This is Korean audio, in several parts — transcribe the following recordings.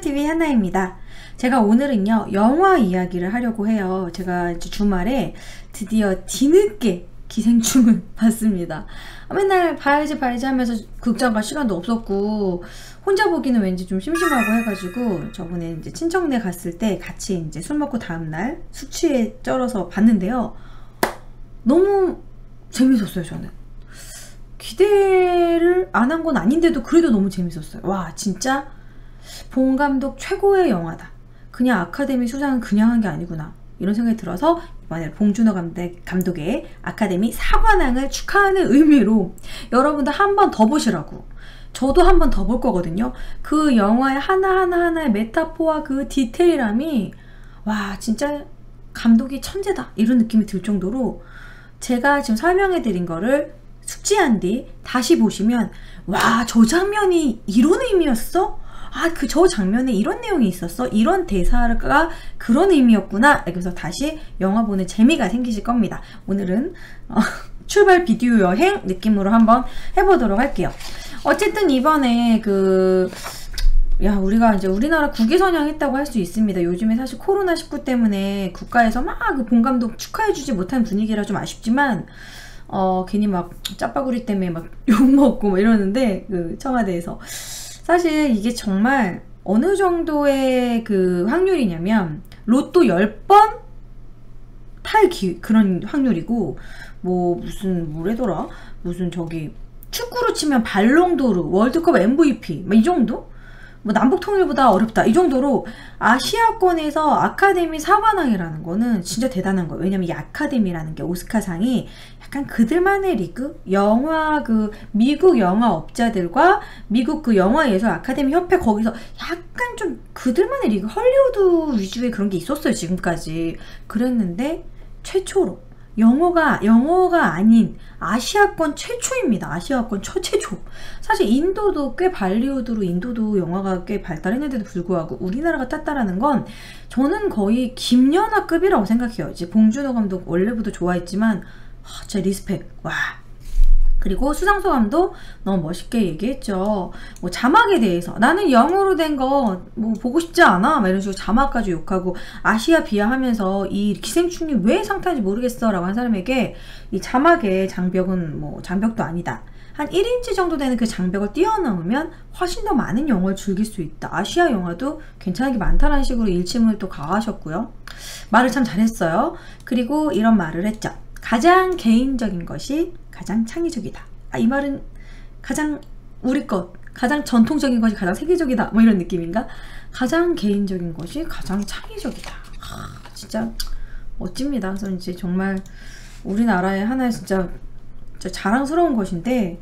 한나TV 한나입니다. 제가 오늘은요 영화 이야기를 하려고 해요. 제가 이제 주말에 드디어 뒤늦게 기생충을 봤습니다. 맨날 봐야지 하면서 극장 갈 시간도 없었고 혼자 보기는 왠지 좀 심심하고 해가지고 저번에 이제 친척네 갔을 때 같이 이제 술 먹고 다음날 숙취에 쩔어서 봤는데요. 너무 재밌었어요. 저는 기대를 안 한 건 아닌데도 그래도 너무 재밌었어요. 와, 진짜 봉 감독 최고의 영화다. 그냥 아카데미 수상은 그냥 한 게 아니구나, 이런 생각이 들어서 이번에 봉준호 감독의 아카데미 사관왕을 축하하는 의미로 여러분들 한 번 더 보시라고, 저도 한 번 더 볼 거거든요. 그 영화의 하나하나의 메타포와 그 디테일함이 와, 진짜 감독이 천재다, 이런 느낌이 들 정도로 제가 지금 설명해 드린 거를 숙지한 뒤 다시 보시면 와, 저 장면이 이런 의미였어? 아, 저 장면에 이런 내용이 있었어? 이런 대사가 그런 의미였구나. 그래서 다시 영화 보는 재미가 생기실 겁니다. 오늘은 출발 비디오 여행 느낌으로 한번 해보도록 할게요. 어쨌든 이번에 우리가 이제 우리나라 국위선양했다고 할 수 있습니다. 요즘에 사실 코로나19 때문에 국가에서 막 그 봉 감독 축하해주지 못한 분위기라 좀 아쉽지만 괜히 막 짜파구리 때문에 막 욕먹고 막 이러는데, 그 청와대에서 사실 이게 정말 어느 정도의 그 확률이냐면 로또 10번 탈 그런 확률이고, 뭐래더라? 무슨 저기 축구로 치면 발롱도르, 월드컵 MVP 막 이 정도? 뭐 남북통일보다 어렵다, 이 정도로 아시아권에서 아카데미 사관왕이라는 거는 진짜 대단한 거예요. 왜냐면 이 아카데미라는 게 오스카상이 약간 그들만의 리그? 영화 미국 영화업자들과 미국 그 영화예술 아카데미 협회, 거기서 약간 좀 그들만의 리그, 헐리우드 위주의 그런 게 있었어요 지금까지. 그랬는데 최초로 영어가 아닌 아시아권 최초입니다. 아시아권 최초. 사실 인도도 꽤 발리우드로 인도도 영화가 꽤 발달했는데도 불구하고 우리나라가 땄다라는 건 저는 거의 김연아급이라고 생각해요. 이제 봉준호 감독 원래부터 좋아했지만 진짜 리스펙. 와. 그리고 수상소감도 너무 멋있게 얘기했죠. 뭐 자막에 대해서 나는 영어로 된 거 뭐 보고 싶지 않아, 막 이런 식으로 자막까지 욕하고 아시아 비하하면서 이 기생충이 왜 상타인지 모르겠어 라고 한 사람에게 이 자막의 장벽은 뭐 장벽도 아니다, 한 1인치 정도 되는 그 장벽을 뛰어넘으면 훨씬 더 많은 영화를 즐길 수 있다, 아시아 영화도 괜찮은 게 많다라는 식으로 일침을 또 가하셨고요. 말을 참 잘했어요. 그리고 이런 말을 했죠. 가장 개인적인 것이 가장 창의적이다. 이 말은 가장 우리 것, 가장 전통적인 것이 가장 세계적이다, 뭐 이런 느낌인가? 가장 개인적인 것이 가장 창의적이다. 진짜 멋집니다. 그래서 이제 정말 우리나라의 하나의 진짜 자랑스러운 것인데,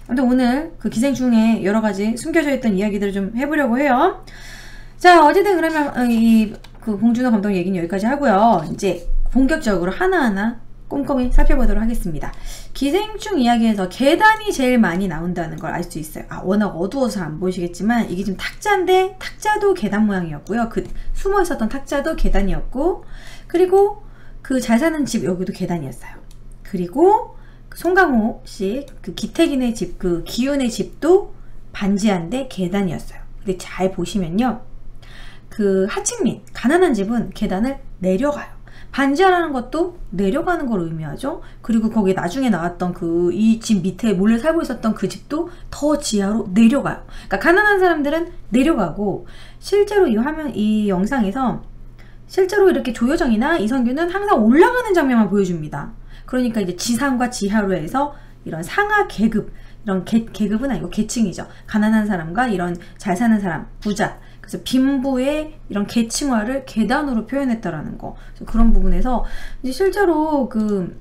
근데 오늘 그 기생충에 여러 가지 숨겨져 있던 이야기들을 좀 해보려고 해요. 자, 어쨌든 그러면 그 봉준호 감독 얘기는 여기까지 하고요. 이제 본격적으로 하나하나 꼼꼼히 살펴보도록 하겠습니다. 기생충 이야기에서 계단이 제일 많이 나온다는 걸 알 수 있어요. 워낙 어두워서 안 보이시겠지만 이게 지금 탁자인데 탁자도 계단 모양이었고요. 그 숨어 있었던 탁자도 계단이었고, 그리고 그 잘 사는 집 여기도 계단이었어요. 그리고 그 송강호 씨 그 기태기네 집, 그 기훈의 집도 반지하인데 계단이었어요. 근데 잘 보시면요, 그 하층민 가난한 집은 계단을 내려가요. 반지하라는 것도 내려가는 걸 의미하죠. 그리고 거기에 나중에 나왔던 이 집 밑에 몰래 살고 있었던 그 집도 더 지하로 내려가요. 그러니까 가난한 사람들은 내려가고, 실제로 이 영상에서 실제로 이렇게 조여정이나 이성균은 항상 올라가는 장면만 보여줍니다. 그러니까 이제 지상과 지하로 해서 이런 상하 계급, 이런 계급은 아니고 계층이죠. 가난한 사람과 이런 잘 사는 사람, 부자, 그래서 빈부의 이런 계층화를 계단으로 표현했다라는 거. 그런 부분에서 이제 실제로 그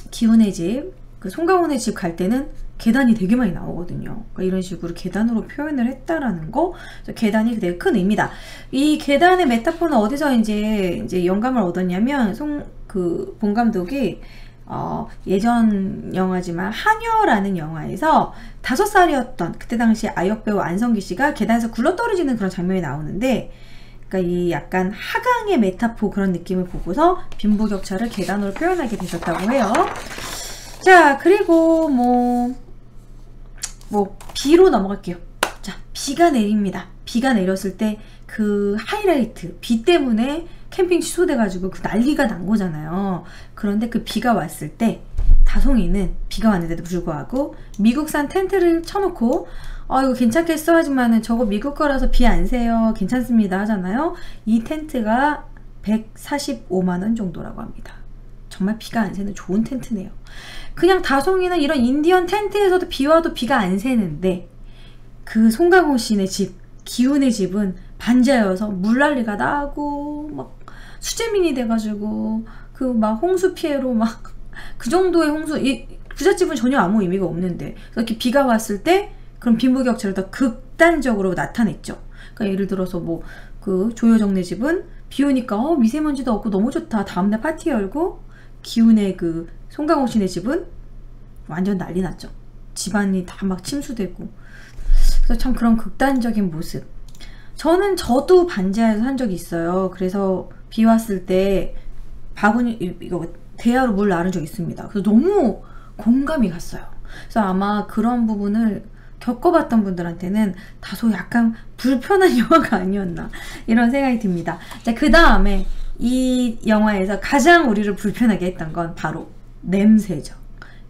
기훈의 집, 그 송강호의 집 갈 때는 계단이 되게 많이 나오거든요. 그러니까 이런 식으로 계단으로 표현을 했다라는 거. 계단이 되게 큰 의미다. 이 계단의 메타포는 어디서 이제 영감을 얻었냐면 봉 감독이 예전 영화지만 한여라는 영화에서 5살이었던 그때 당시 아역 배우 안성기 씨가 계단에서 굴러떨어지는 그런 장면이 나오는데, 그러니까 이 약간 하강의 메타포 그런 느낌을 보고서 빈부격차를 계단으로 표현하게 되셨다고 해요. 자, 그리고 비로 넘어갈게요. 자, 비가 내립니다. 비가 내렸을 때 그 하이라이트, 비 때문에 캠핑 취소돼가지고 그 난리가 난 거잖아요. 그런데 그 비가 왔을 때 다송이는 비가 왔는데도 불구하고 미국산 텐트를 쳐놓고 이거 괜찮겠어 하지만은 저거 미국 거라서 비 안 새요, 괜찮습니다 하잖아요. 이 텐트가 145만원 정도라고 합니다. 정말 비가 안 새는 좋은 텐트네요. 그냥 다송이는 이런 인디언 텐트에서도 비 와도 비가 안 새는데 그 송강호 씨네 집, 기훈의 집은 반지하여서 물난리가 나고 막 수재민이 돼가지고 그 막 홍수 피해로 막 그 정도의 홍수, 이 부잣집은 전혀 아무 의미가 없는데 이렇게 비가 왔을 때 그런 빈부격차를 더 극단적으로 나타냈죠. 그러니까 예를 들어서 뭐 그 조효정네 집은 비 오니까 미세먼지도 없고 너무 좋다, 다음날 파티 열고, 기훈의 그 송강호 씨네 집은 완전 난리 났죠. 집안이 다 막 침수되고. 그래서 참 그런 극단적인 모습. 저도 반지하에서 산 적이 있어요. 그래서 비 왔을 때 바구니 이거 대야로 물 나른 적 있습니다. 그래서 너무 공감이 갔어요. 그래서 아마 그런 부분을 겪어봤던 분들한테는 다소 약간 불편한 영화가 아니었나 이런 생각이 듭니다. 자, 그 다음에 이 영화에서 가장 우리를 불편하게 했던 건 바로 냄새죠.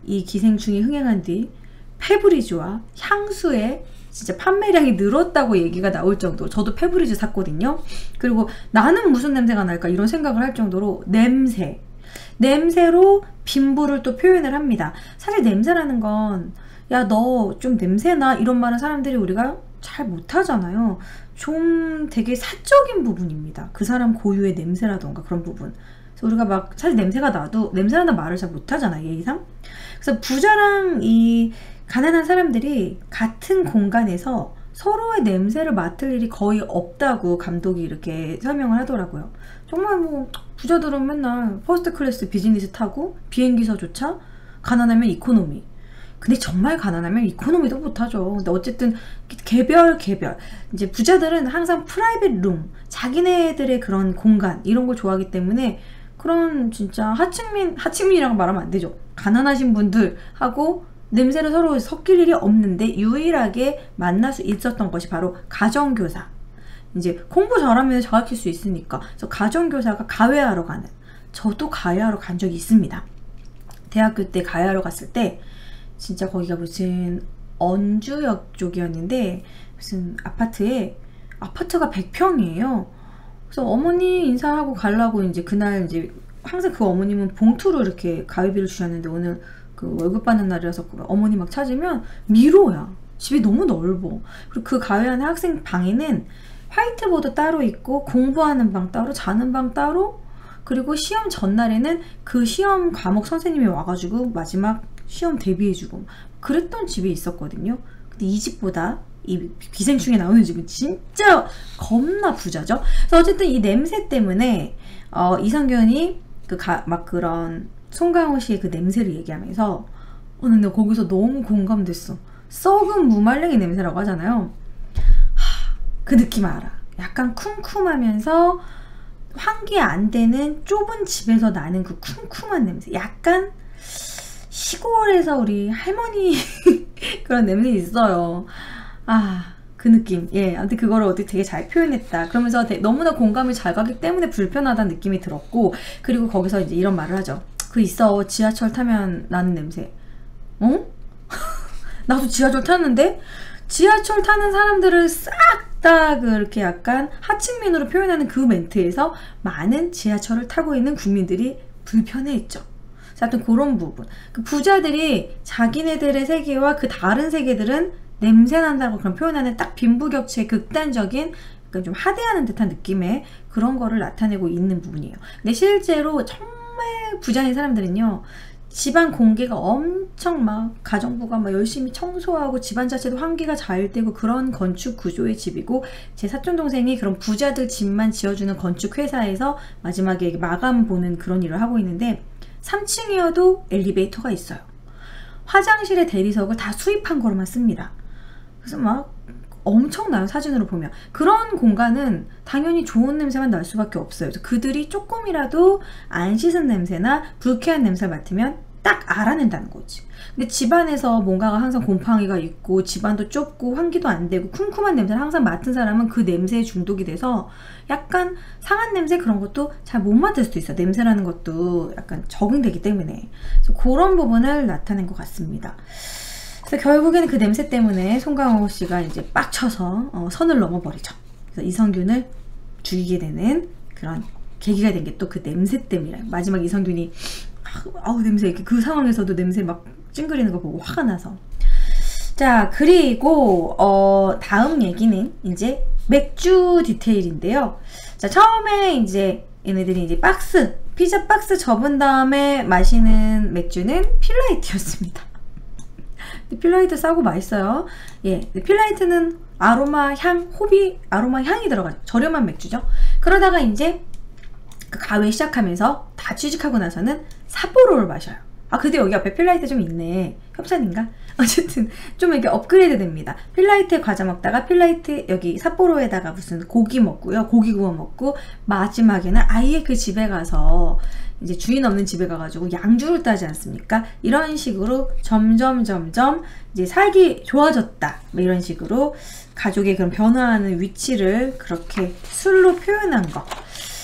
이 기생충이 흥행한 뒤 페브리즈와 향수의 진짜 판매량이 늘었다고 얘기가 나올 정도로, 저도 페브리즈 샀거든요. 그리고 나는 무슨 냄새가 날까 이런 생각을 할 정도로 냄새로 빈부를 또 표현을 합니다. 사실 냄새라는 건 야, 너 좀 냄새나 이런 말은 사람들이 우리가 잘 못하잖아요. 좀 되게 사적인 부분입니다. 그 사람 고유의 냄새라던가 그런 부분. 그래서 우리가 막 사실 냄새가 나도 냄새라는 말을 잘 못하잖아요, 예의상. 그래서 부자랑 이 가난한 사람들이 같은 공간에서 서로의 냄새를 맡을 일이 거의 없다고 감독이 이렇게 설명을 하더라고요. 정말 뭐 부자들은 맨날 퍼스트 클래스 비즈니스 타고 비행기서조차, 가난하면 이코노미. 근데 정말 가난하면 이코노미도 못하죠. 근데 어쨌든 개별 이제 부자들은 항상 프라이빗 룸, 자기네들의 그런 공간 이런 걸 좋아하기 때문에 그런 진짜 하층민이라고 말하면 안 되죠. 가난하신 분들하고 냄새를 서로 섞일 일이 없는데 유일하게 만날 수 있었던 것이 바로 가정교사. 이제 공부 잘하면 장학할 수 있으니까. 그래서 가정교사가 가회하러 가는. 저도 가회하러 간 적이 있습니다. 대학교 때 가회하러 갔을 때 진짜 거기가 무슨 언주역 쪽이었는데 무슨 아파트가 100평이에요. 그래서 어머니 인사하고 가려고 이제 그날 이제 항상 그 어머님은 봉투로 이렇게 가위비를 주셨는데 오늘 그 월급 받는 날이라서 어머니 막 찾으면 미로야. 집이 너무 넓어. 그리고 그 가회하는 학생 방에는 화이트보드 따로 있고 공부하는 방 따로, 자는 방 따로, 그리고 시험 전날에는 그 시험 과목 선생님이 와가지고 마지막 시험 대비해주고 그랬던 집이 있었거든요. 근데 이 집보다 이 기생충에 나오는 집은 진짜 겁나 부자죠. 그래서 어쨌든 이 냄새 때문에 이성균이 막 그런 송강호 씨의 그 냄새를 얘기하면서 근데 거기서 너무 공감됐어. 썩은 무말랭이 냄새라고 하잖아요. 그 느낌 알아. 약간 쿰쿰하면서 환기 안 되는 좁은 집에서 나는 그 쿰쿰한 냄새. 약간 시골에서 우리 할머니 그런 냄새 있어요. 그 느낌. 예, 아무튼 그거를 어떻게 되게 잘 표현했다. 그러면서 너무나 공감이 잘 가기 때문에 불편하다는 느낌이 들었고, 그리고 거기서 이제 이런 말을 하죠. 있어. 지하철 타면 나는 냄새. 나도 지하철 탔는데? 지하철 타는 사람들을 싹 다 그렇게 약간 하층민으로 표현하는 그 멘트에서 많은 지하철을 타고 있는 국민들이 불편해했죠. 하여튼 그런 부분. 그 부자들이 자기네들의 세계와 그 다른 세계들은 냄새난다고 그런 표현하는 딱 빈부격차의 극단적인, 그러니까 좀 하대하는 듯한 느낌의 그런 거를 나타내고 있는 부분이에요. 근데 실제로 정말 부자인 사람들은요, 집안 공기가 엄청 막 가정부가 막 열심히 청소하고 집안 자체도 환기가 잘 되고 그런 건축 구조의 집이고, 제 사촌 동생이 그런 부자들 집만 지어주는 건축 회사에서 마지막에 마감 보는 그런 일을 하고 있는데 3층이어도 엘리베이터가 있어요. 화장실에 대리석을 다 수입한 거로만 씁니다. 그래서 막 엄청나요. 사진으로 보면. 그런 공간은 당연히 좋은 냄새만 날 수밖에 없어요. 그래서 그들이 조금이라도 안 씻은 냄새나 불쾌한 냄새를 맡으면 딱 알아낸다는 거지. 근데 집안에서 뭔가가 항상 곰팡이가 있고 집안도 좁고 환기도 안 되고 쿰쿰한 냄새를 항상 맡은 사람은 그 냄새에 중독이 돼서 약간 상한 냄새 그런 것도 잘 못 맡을 수도 있어. 냄새라는 것도 약간 적응되기 때문에. 그래서 그런 부분을 나타낸 것 같습니다. 그래서 결국에는 그 냄새 때문에 송강호 씨가 이제 빡쳐서 선을 넘어버리죠. 그래서 이성균을 죽이게 되는 그런 계기가 된 게 또 그 냄새 때문이라. 마지막 이성균이 아우 냄새, 이렇게 그 상황에서도 냄새 막 찡그리는 거 보고 화가 나서. 자, 그리고 다음 얘기는 이제 맥주 디테일인데요. 자, 처음에 이제 얘네들이 이제 피자 박스 접은 다음에 마시는 맥주는 필라이트였습니다. 필라이트 싸고 맛있어요. 예, 필라이트는 아로마 향이 들어가죠. 저렴한 맥주죠. 그러다가 이제 그 가회 시작하면서 다 취직하고 나서는 삿포로를 마셔요. 아, 근데 여기 앞에 필라이트 좀 있네. 협찬인가? 어쨌든 좀 이렇게 업그레이드 됩니다. 필라이트에 과자 먹다가 필라이트 여기 삿포로에다가 무슨 고기 먹고요. 고기 구워 먹고 마지막에는 아예 그 집에 가서 이제 주인 없는 집에 가가지고 양주를 따지 않습니까? 이런 식으로 점점 이제 살기 좋아졌다. 뭐 이런 식으로 가족의 그런 변화하는 위치를 그렇게 술로 표현한 거.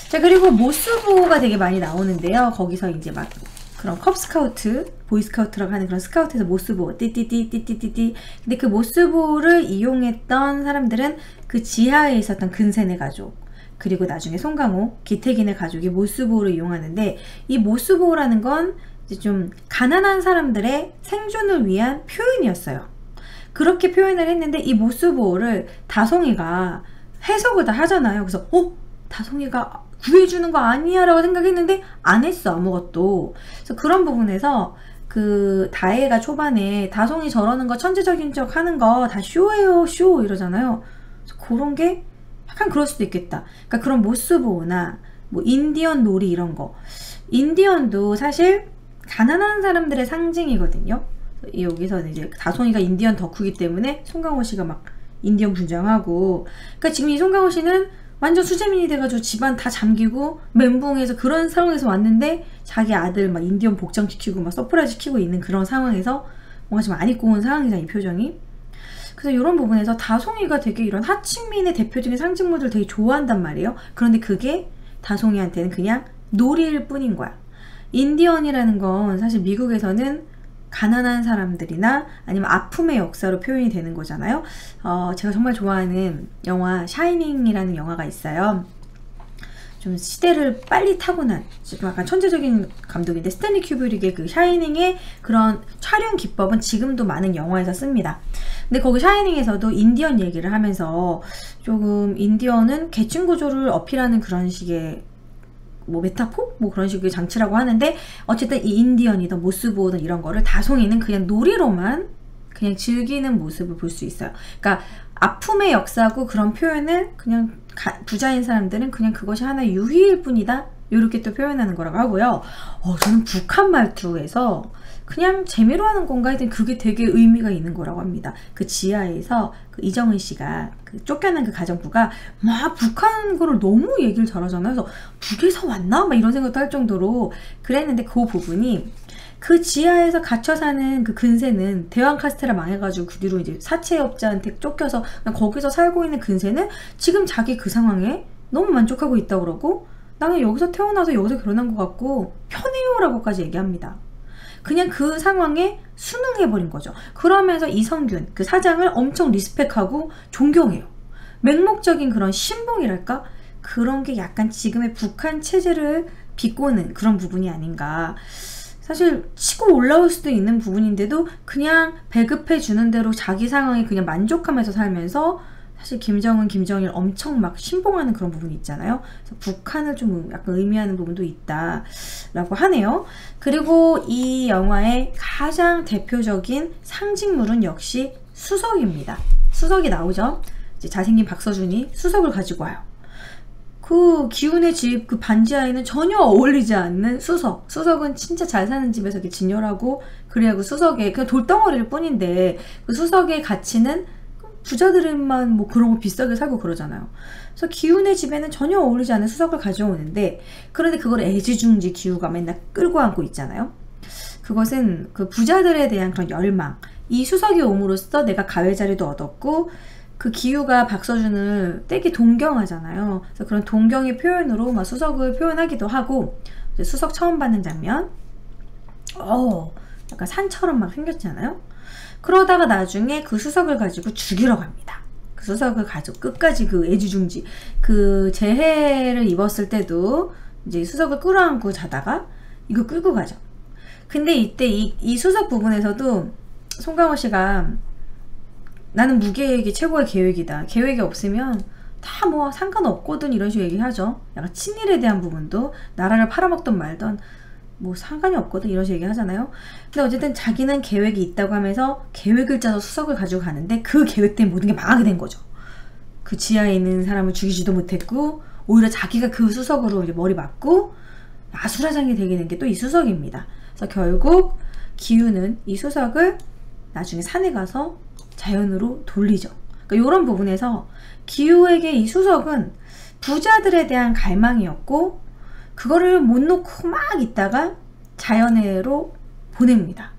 자, 그리고 모스부가 되게 많이 나오는데요. 거기서 이제 막 그런 컵스카우트, 보이스카우트라고 하는 그런 스카우트에서 모스부, 띠띠띠띠띠띠. 근데 그 모스부를 이용했던 사람들은 그 지하에 있었던 근세네 가족, 그리고 나중에 송강호, 기태기네 가족이 모스보호를 이용하는데, 이 모스보호라는 건 이제 좀 가난한 사람들의 생존을 위한 표현이었어요. 그렇게 표현을 했는데 이 모스보호를 다송이가 해석을 다 하잖아요. 그래서 다송이가 구해주는 거 아니야 라고 생각했는데 안 했어, 아무것도. 그래서 그런 부분에서 그 다혜가 초반에 다송이 저러는 거 천재적인 척 하는 거 다 쇼예요, 쇼 이러잖아요. 그래서 그런 게 약간 그럴 수도 있겠다. 그러니까 그런 모스보호나 뭐 인디언 놀이 이런 거. 인디언도 사실 가난한 사람들의 상징이거든요. 여기서는 이제 다송이가 인디언 덕후기 때문에 송강호 씨가 막 인디언 분장하고. 그러니까 지금 이 송강호 씨는 완전 수재민이 돼가지고 집안 다 잠기고 멘붕해서 그런 상황에서 왔는데 자기 아들 막 인디언 복장시키고 막 서프라이즈 시키고 있는 그런 상황에서 뭔가 좀 안 입고 온 상황이잖아, 이 표정이. 그래서 이런 부분에서 다송이가 되게 이런 하층민의 대표적인 상징물들을 되게 좋아한단 말이에요. 그런데 그게 다송이한테는 그냥 놀이일 뿐인 거야. 인디언이라는 건 사실 미국에서는 가난한 사람들이나 아니면 아픔의 역사로 표현이 되는 거잖아요. 제가 정말 좋아하는 영화 샤이닝이라는 영화가 있어요. 좀 시대를 빨리 타고난 좀 약간 천재적인 감독인데, 스탠리 큐브릭의 그 샤이닝의 그런 촬영 기법은 지금도 많은 영화에서 씁니다. 근데 거기 샤이닝에서도 인디언 얘기를 하면서 조금 인디언은 계층 구조를 어필하는 그런 식의 뭐 메타포? 뭐 그런 식의 장치라고 하는데, 어쨌든 이 인디언이든 모스보호든 이런 거를 다송이는 그냥 놀이로만 그냥 즐기는 모습을 볼 수 있어요. 그러니까 아픔의 역사고 그런 표현을 그냥 부자인 사람들은 그냥 그것이 하나의 유희일 뿐이다, 이렇게 또 표현하는 거라고 하고요. 저는 북한 말투에서 그냥 재미로 하는 건가 했더니 그게 되게 의미가 있는 거라고 합니다. 그 지하에서 그 이정은 씨가 그 쫓겨난 그 가정부가 막 북한 거를 너무 얘기를 잘하잖아요. 그래서 북에서 왔나? 막 이런 생각도 할 정도로 그랬는데, 그 부분이 그 지하에서 gat혀 사는 그 근세는 대왕 카스테라 망해가지고 그 뒤로 이제 사채업자한테 쫓겨서 그냥 거기서 살고 있는 근세는 지금 자기 그 상황에 너무 만족하고 있다고 그러고, 나는 여기서 태어나서 여기서 결혼한 것 같고 편해요 라고까지 얘기합니다. 그냥 그 상황에 순응해버린 거죠. 그러면서 이성균 그 사장을 엄청 리스펙하고 존경해요. 맹목적인 그런 신봉이랄까? 그런 게 약간 지금의 북한 체제를 비꼬는 그런 부분이 아닌가. 사실 치고 올라올 수도 있는 부분인데도 그냥 배급해 주는 대로 자기 상황에 그냥 만족하면서 살면서, 사실 김정은, 김정일 엄청 막 신봉하는 그런 부분이 있잖아요. 그래서 북한을 좀 약간 의미하는 부분도 있다라고 하네요. 그리고 이 영화의 가장 대표적인 상징물은 역시 수석입니다. 수석이 나오죠. 이제 잘생긴 박서준이 수석을 가지고 와요. 그 기훈의 집 그 반지하에는 전혀 어울리지 않는 수석. 수석은 진짜 잘 사는 집에서 이렇게 진열하고 그래야 그 수석에 그냥 돌덩어리일 뿐인데, 그 수석의 가치는 부자들만 뭐 그런 거 비싸게 살고 그러잖아요. 그래서 기훈의 집에는 전혀 어울리지 않는 수석을 가져오는데, 그런데 그걸 애지중지 기훈가 맨날 끌고 안고 있잖아요. 그것은 그 부자들에 대한 그런 열망, 이 수석이 옴으로써 내가 가외자리도 얻었고 그 기후가 박서준을 되게 동경하잖아요. 그래서 그런 동경의 표현으로 막 수석을 표현하기도 하고, 수석 처음 받는 장면, 약간 산처럼 막 생겼잖아요. 그러다가 나중에 그 수석을 가지고 죽이러 갑니다. 그 수석을 가지고 끝까지 그 애지중지, 그 재해를 입었을 때도 이제 수석을 끌어안고 자다가 이거 끌고 가죠. 근데 이때 이 수석 부분에서도 송강호 씨가 나는 무계획이 최고의 계획이다. 계획이 없으면 다 뭐 상관없거든, 이런 식으로 얘기하죠. 약간 친일에 대한 부분도 나라를 팔아먹던 말던 뭐 상관이 없거든, 이런 식으로 얘기하잖아요. 근데 어쨌든 자기는 계획이 있다고 하면서 계획을 짜서 수석을 가지고 가는데 그 계획 때문에 모든 게 망하게 된 거죠. 그 지하에 있는 사람을 죽이지도 못했고 오히려 자기가 그 수석으로 이제 머리 맞고 아수라장이 되게 된 게 또 이 수석입니다. 그래서 결국 기우는 이 수석을 나중에 산에 가서 자연으로 돌리죠. 그러니까 이런 부분에서 기우에게 이 수석은 부자들에 대한 갈망이었고 그거를 못 놓고 막 있다가 자연으로 보냅니다.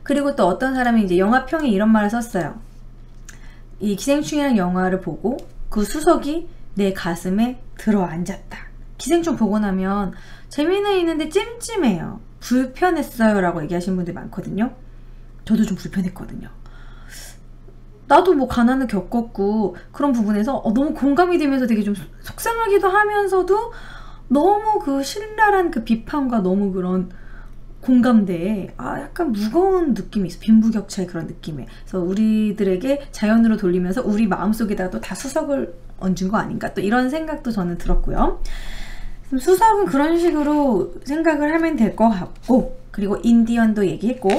그리고 또 어떤 사람이 이제 영화평에 이런 말을 썼어요. 이 기생충이라는 영화를 보고 그 수석이 내 가슴에 들어앉았다. 기생충 보고 나면 재미는 있는데 찜찜해요. 불편했어요 라고 얘기하시는 분들이 많거든요. 저도 좀 불편했거든요. 나도 뭐 가난을 겪었고 그런 부분에서 너무 공감이 되면서 되게 좀 속상하기도 하면서도 너무 그 신랄한 그 비판과 너무 그런 공감대에 약간 무거운 느낌이 있어. 빈부격차의 그런 느낌에. 그래서 우리들에게 자연으로 돌리면서 우리 마음속에다가 또 다 수석을 얹은 거 아닌가, 또 이런 생각도 저는 들었고요. 수석은 그런 식으로 생각을 하면 될 것 같고, 그리고 인디언도 얘기했고,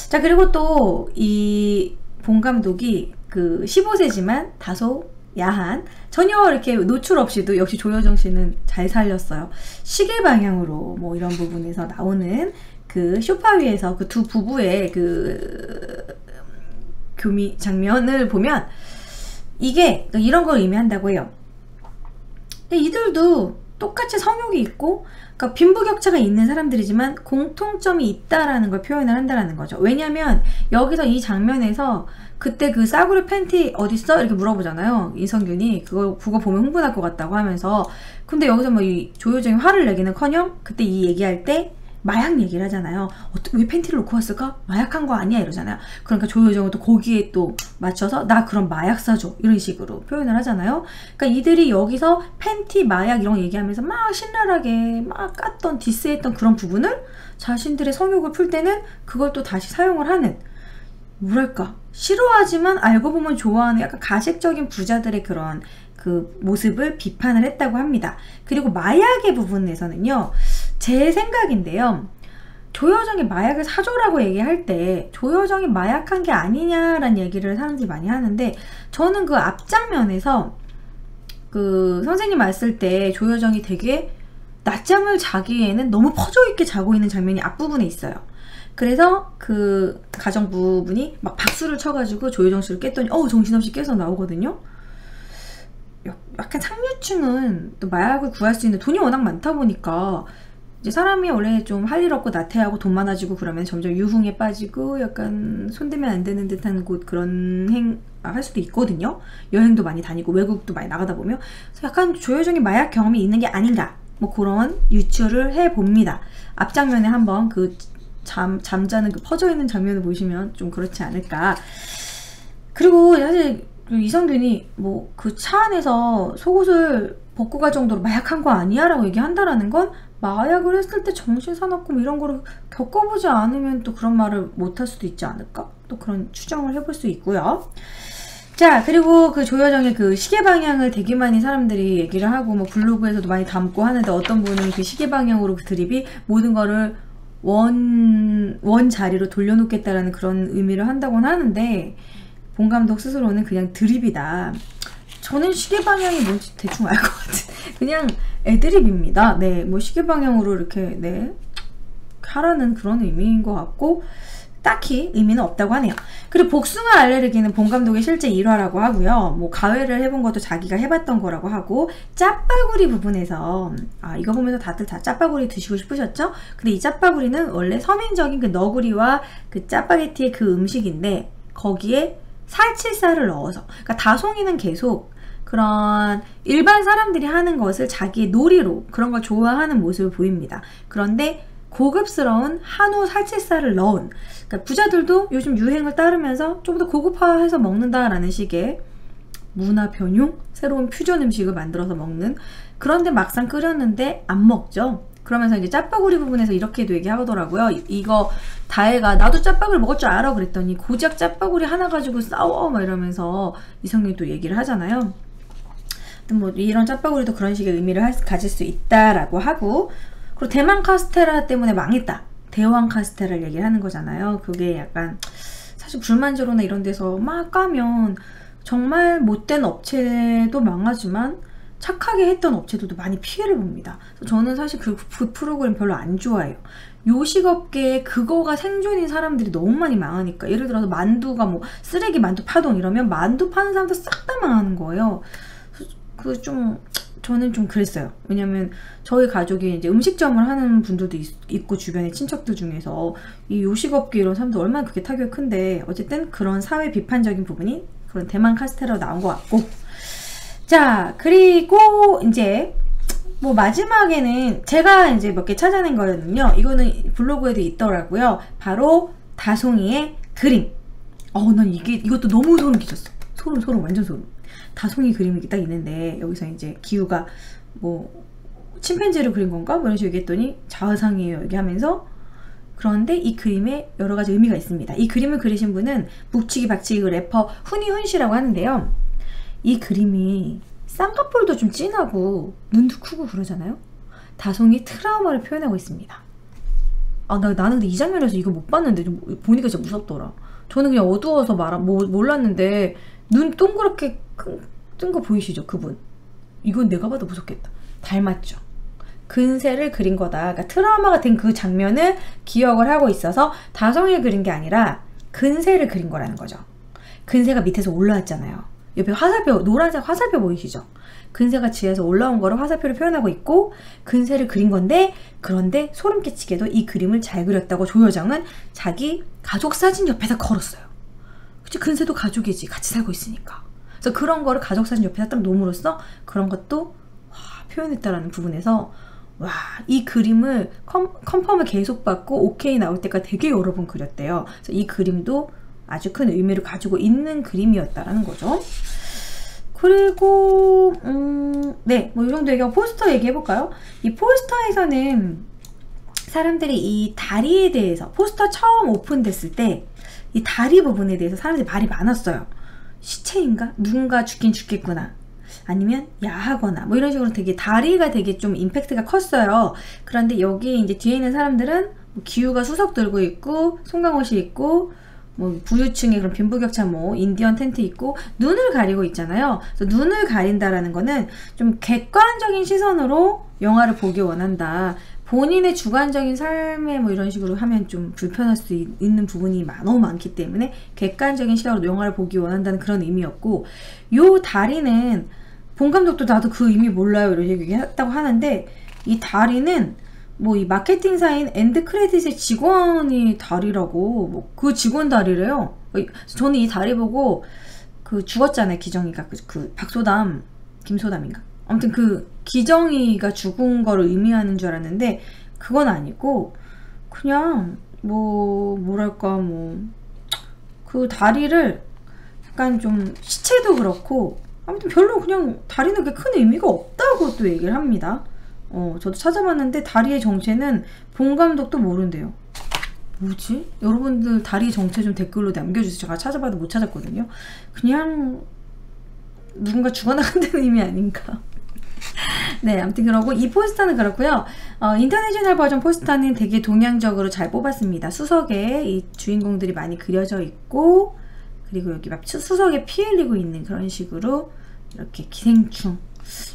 자, 그리고 또 이 본 감독이 그 15세지만 다소 야한, 전혀 이렇게 노출 없이도 역시 조여정 씨는 잘 살렸어요. 시계 방향으로 뭐 이런 부분에서 나오는 그 소파 위에서 그 두 부부의 그 교미 장면을 보면 이게 이런 걸 의미한다고 해요. 근데 이들도 똑같이 성욕이 있고, 그러니까 빈부격차가 있는 사람들이지만 공통점이 있다라는 걸 표현을 한다라는 거죠. 왜냐면 여기서 이 장면에서 그때 그 싸구려 팬티 어딨어? 이렇게 물어보잖아요. 이성균이 그거 보면 흥분할 것 같다고 하면서. 근데 여기서 뭐 이 조효정이 화를 내기는커녕 그때 이 얘기할 때 마약 얘기를 하잖아요. 왜 팬티를 놓고 왔을까? 마약한 거 아니야? 이러잖아요. 그러니까 조효정은 또 거기에 또 맞춰서 나 그럼 마약 사줘, 이런 식으로 표현을 하잖아요. 그러니까 이들이 여기서 팬티, 마약 이런 거 얘기하면서 막 신랄하게 막 깠던, 디스했던 그런 부분을 자신들의 성욕을 풀 때는 그걸 또 다시 사용을 하는, 뭐랄까, 싫어하지만 알고 보면 좋아하는 약간 가식적인 부자들의 그런 그 모습을 비판을 했다고 합니다. 그리고 마약의 부분에서는요, 제 생각인데요, 조효정이 마약을 사줘라고 얘기할 때 조효정이 마약한 게 아니냐라는 얘기를 사람들이 많이 하는데, 저는 그 앞장면에서 그 선생님 왔을 때 조효정이 되게 낮잠을 자기에는 너무 퍼져있게 자고 있는 장면이 앞부분에 있어요. 그래서 그 가정부분이 막 박수를 쳐가지고 조효정 씨를 깼더니 정신없이 깨서 나오거든요. 약간 상류층은 또 마약을 구할 수 있는 돈이 워낙 많다 보니까 이제 사람이 원래 좀 할 일 없고 나태하고 돈 많아지고 그러면 점점 유흥에 빠지고 약간 손대면 안 되는 듯한 곳, 그런 할 수도 있거든요. 여행도 많이 다니고 외국도 많이 나가다 보면. 그래서 약간 조효정이 마약 경험이 있는 게 아닌가, 뭐 그런 유추를 해봅니다. 앞장면에 한번 그 잠자는 그 퍼져있는 장면을 보시면 좀 그렇지 않을까. 그리고 사실 이성균이 뭐 그 차 안에서 속옷을 벗고 갈 정도로 마약한 거 아니야? 라고 얘기한다라는 건 마약을 했을 때 정신사납고 뭐 이런 거를 겪어보지 않으면 또 그런 말을 못할 수도 있지 않을까? 또 그런 추정을 해볼 수 있고요. 자, 그리고 그 조효정의 그 시계 방향을 되게 많이 사람들이 얘기를 하고 뭐 블로그에서도 많이 담고 하는데, 어떤 분은 그 시계 방향으로 그 드립이 모든 거를 원 자리로 돌려놓겠다라는 그런 의미를 한다고는 하는데, 본 감독 스스로는 그냥 드립이다. 저는 시계 방향이 뭔지 대충 알 것 같은 그냥 애드립입니다. 네, 뭐 시계 방향으로 이렇게 하라는 그런 의미인 것 같고, 딱히 의미는 없다고 하네요. 그리고 복숭아 알레르기는 본 감독의 실제 일화라고 하고요. 뭐 가외를 해본 것도 자기가 해봤던 거라고 하고, 짜파구리 부분에서 이거 보면서 다들 다 짜파구리 드시고 싶으셨죠? 근데 이 짜파구리는 원래 서민적인 그 너구리와 그 짜파게티의 그 음식인데 거기에 살치살을 넣어서, 그러니까 다송이는 계속 그런 일반 사람들이 하는 것을 자기의 놀이로 그런 걸 좋아하는 모습을 보입니다. 그런데 고급스러운 한우 살치살을 넣은, 그러니까 부자들도 요즘 유행을 따르면서 좀 더 고급화해서 먹는다라는 식의 문화 변용? 새로운 퓨전 음식을 만들어서 먹는. 그런데 막상 끓였는데 안 먹죠. 그러면서 이제 짜파구리 부분에서 이렇게도 얘기하더라고요. 이거 다혜가 나도 짜파구리 먹을 줄 알아 그랬더니 고작 짜파구리 하나 가지고 싸워 막 이러면서 이성님도 얘기를 하잖아요. 뭐 이런 짜파구리도 그런 식의 의미를 가질 수 있다라고 하고, 그리고 대만 카스테라 때문에 망했다, 대왕 카스테라를 얘기를 하는 거잖아요. 그게 약간 사실 불만제로나 이런 데서 막 까면 정말 못된 업체도 망하지만 착하게 했던 업체들도 많이 피해를 봅니다. 저는 사실 그 프로그램 별로 안 좋아해요. 요식업계에 그거가 생존인 사람들이 너무 많이 망하니까. 예를 들어서 만두가 뭐 쓰레기 만두 파동 이러면 만두 파는 사람도 싹 다 망하는 거예요. 저는 좀 그랬어요. 왜냐면 저희 가족이 이제 음식점을 하는 분들도 있고 주변에 친척들 중에서 이 요식업계 이런 사람들 얼마나 그게 타격이 큰데, 어쨌든 그런 사회 비판적인 부분이 그런 대만 카스테라로 나온 것 같고. 자, 그리고 이제 뭐 마지막에는 제가 이제 몇 개 찾아낸 거였는요. 이거는 블로그에도 있더라고요. 바로 다송이의 그림. 난 이것도 너무 소름 끼쳤어. 소름, 완전 소름. 다송이 그림이 딱 있는데 여기서 이제 기우가 뭐 침팬지를 그린 건가? 뭐 이런 식으로 얘기했더니 자화상이에요 얘기하면서. 그런데 이 그림에 여러 가지 의미가 있습니다. 이 그림을 그리신 분은 묵치기 박치기 그 래퍼 훈이훈 씨라고 하는데요. 이 그림이 쌍꺼풀도 좀 진하고 눈도 크고 그러잖아요. 다송이 트라우마를 표현하고 있습니다. 나는 근데 이 장면에서 이거 못 봤는데 좀 보니까 진짜 무섭더라. 저는 그냥 어두워서 몰랐는데 눈 동그랗게 뜬 거 보이시죠? 그분. 이건 내가 봐도 무섭겠다. 닮았죠? 근세를 그린 거다. 그러니까 트라우마가 된 그 장면을 기억을 하고 있어서 다송이를 그린 게 아니라 근세를 그린 거라는 거죠. 근세가 밑에서 올라왔잖아요. 옆에 화살표, 노란색 화살표 보이시죠? 근세가 지에서 올라온 거를 화살표를 표현하고 있고 근세를 그린 건데, 그런데 소름 끼치게도 이 그림을 잘 그렸다고 조여정은 자기 가족 사진 옆에다 걸었어요. 그치, 근세도 가족이지, 같이 살고 있으니까. 그래서 그런 거를 가족 사진 옆에다 딱 놓음으로써 그런 것도 표현했다라는 부분에서 이 그림을 컨펌을 계속 받고 오케이 나올 때까지 되게 여러 번 그렸대요. 그래서 이 그림도 아주 큰 의미를 가지고 있는 그림이었다라는 거죠. 그리고 네, 뭐 이 정도 얘기하고 포스터 얘기해볼까요? 이 포스터에서는 사람들이 이 다리에 대해서, 포스터 처음 오픈됐을 때 이 다리 부분에 대해서 사람들이 말이 많았어요. 시체인가? 누군가 죽긴 죽겠구나. 아니면 야하거나 뭐 이런 식으로 되게 다리가 되게 좀 임팩트가 컸어요. 그런데 여기 이제 뒤에 있는 사람들은 뭐 기우가 수석 들고 있고 송강호씨 있고 뭐 부유층의 그런 빈부격차 뭐 인디언 텐트 있고 눈을 가리고 있잖아요. 그래서 눈을 가린다라는 거는 좀 객관적인 시선으로 영화를 보기 원한다. 본인의 주관적인 삶에 뭐 이런 식으로 하면 좀 불편할 수 있는 부분이 너무 많기 때문에 객관적인 시각으로 영화를 보기 원한다는 그런 의미였고, 요 다리는 본 감독도 나도 그 의미 몰라요 이런 얘기 했다고 하는데, 이 다리는 뭐 이 마케팅사인 엔드 크레딧의 직원이 다리라고, 뭐 그 직원 다리래요. 저는 이 다리 보고 그 죽었잖아요, 기정이가. 그 박소담, 김소담인가? 아무튼 그 기정이가 죽은 거를 의미하는 줄 알았는데 그건 아니고 그냥 뭐랄까 그 다리를 약간 좀 시체도 그렇고 아무튼 별로 그냥 다리는 그렇게 큰 의미가 없다고 또 얘기를 합니다. 저도 찾아봤는데 다리의 정체는 본 감독도 모른대요. 뭐지? 여러분들 다리의 정체 좀 댓글로 남겨주세요. 제가 찾아봐도 못 찾았거든요. 그냥 누군가 죽어나간다는 의미 아닌가. 네, 아무튼 그러고 이 포스터는 그렇고요. 인터내셔널 버전 포스터는 되게 동양적으로 잘 뽑았습니다. 수석에 이 주인공들이 많이 그려져 있고, 그리고 여기 막 수석에 피 흘리고 있는 그런 식으로 이렇게 기생충,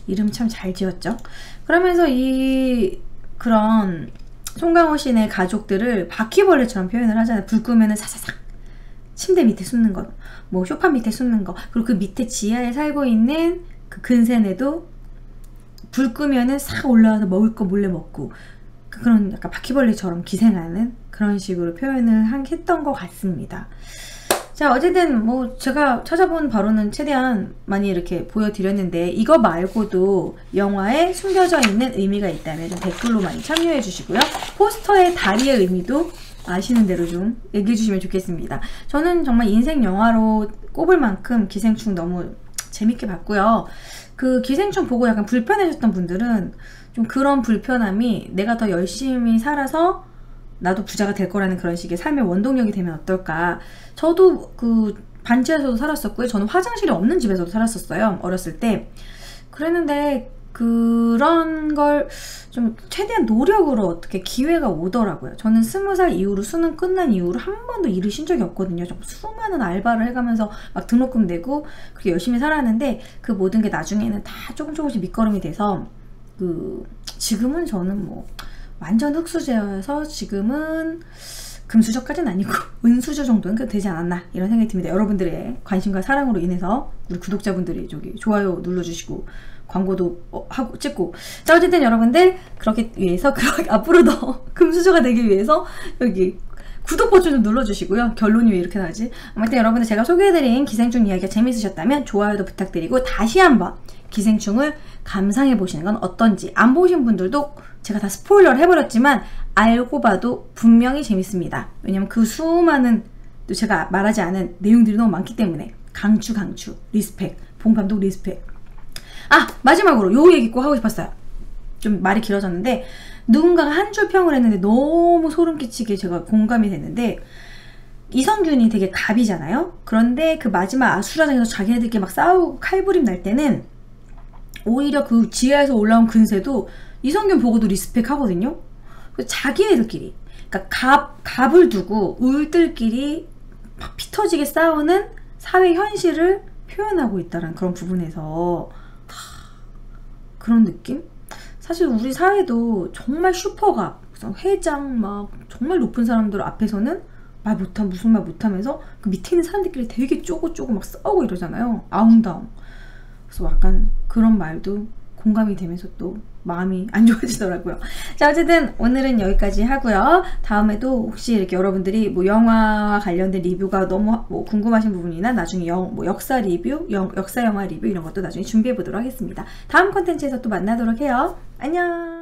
이름 참 잘 지었죠. 그러면서 그런 송강호 씨네 가족들을 바퀴벌레처럼 표현을 하잖아요. 불 끄면은 사사삭 침대 밑에 숨는 거, 뭐 소파 밑에 숨는 거, 그리고 그 밑에 지하에 살고 있는 그 근세네도 불 끄면은 싹 올라와서 먹을 거 몰래 먹고, 그런 약간 바퀴벌레처럼 기생하는 그런 식으로 표현을 했던 것 같습니다. 자, 어쨌든 뭐 제가 찾아본 바로는 최대한 많이 이렇게 보여드렸는데, 이거 말고도 영화에 숨겨져 있는 의미가 있다면 좀 댓글로 많이 참여해 주시고요. 포스터의 다리의 의미도 아시는 대로 좀 얘기해 주시면 좋겠습니다. 저는 정말 인생 영화로 꼽을 만큼 기생충 너무 재밌게 봤고요. 그 기생충 보고 약간 불편해졌던 분들은 좀 그런 불편함이 내가 더 열심히 살아서 나도 부자가 될 거라는 그런 식의 삶의 원동력이 되면 어떨까. 저도 그 반지하에서도 살았었고요. 저는 화장실이 없는 집에서도 살았었어요. 어렸을 때. 그랬는데 그런 걸 좀 최대한 노력으로 어떻게 기회가 오더라고요. 저는 20살 이후로 수능 끝난 이후로 한 번도 일을 쉰 적이 없거든요. 좀 수많은 알바를 해가면서 막 등록금 내고 그렇게 열심히 살았는데, 그 모든 게 나중에는 다 조금씩 밑거름이 돼서 지금은 저는 뭐 완전 흙수저여서 지금은 금수저까지는 아니고 은수저 정도는 되지 않았나 이런 생각이 듭니다. 여러분들의 관심과 사랑으로 인해서 우리 구독자분들이 저기 좋아요 눌러주시고 광고도 하고 찍고. 자, 어쨌든 여러분들 그렇게 위해서 앞으로 더 금수저가 되기 위해서 여기 구독 버튼 좀 눌러주시고요. 결론이 왜 이렇게 나지? 아무튼 여러분들 제가 소개해드린 기생충 이야기가 재밌으셨다면 좋아요도 부탁드리고, 다시 한번 기생충을 감상해보시는 건 어떤지, 안 보신 분들도 제가 다 스포일러를 해버렸지만 알고 봐도 분명히 재밌습니다. 왜냐면 그 수많은 또 제가 말하지 않은 내용들이 너무 많기 때문에 강추 리스펙, 본 감독 리스펙. 아, 마지막으로 요 얘기 꼭 하고 싶었어요. 좀 말이 길어졌는데, 누군가가 한 줄 평을 했는데 너무 소름 끼치게 제가 공감이 됐는데, 이성균이 되게 갑이잖아요. 그런데 그 마지막 아수라장에서 자기네들끼리 막 싸우고 칼부림 날 때는 오히려 그 지하에서 올라온 근세도 이성균 보고도 리스펙 하거든요. 자기네들끼리, 그러니까 갑을 두고 울들끼리 막 피터지게 싸우는 사회 현실을 표현하고 있다는 그런 부분에서 그런 느낌? 사실 우리 사회도 정말 슈퍼갑, 회장 막 정말 높은 사람들 앞에서는 무슨 말 못하면서 그 밑에 있는 사람들끼리 되게 쪼고 막 싸우고 이러잖아요. 아웅다웅. 그래서 약간 그런 말도 공감이 되면서 또 마음이 안 좋아지더라고요. 자, 어쨌든 오늘은 여기까지 하고요. 다음에도 혹시 이렇게 여러분들이 뭐 영화와 관련된 리뷰가 너무 뭐 궁금하신 부분이나 나중에 뭐 역사 리뷰, 역사 영화 리뷰 이런 것도 나중에 준비해 보도록 하겠습니다. 다음 컨텐츠에서 또 만나도록 해요. 안녕.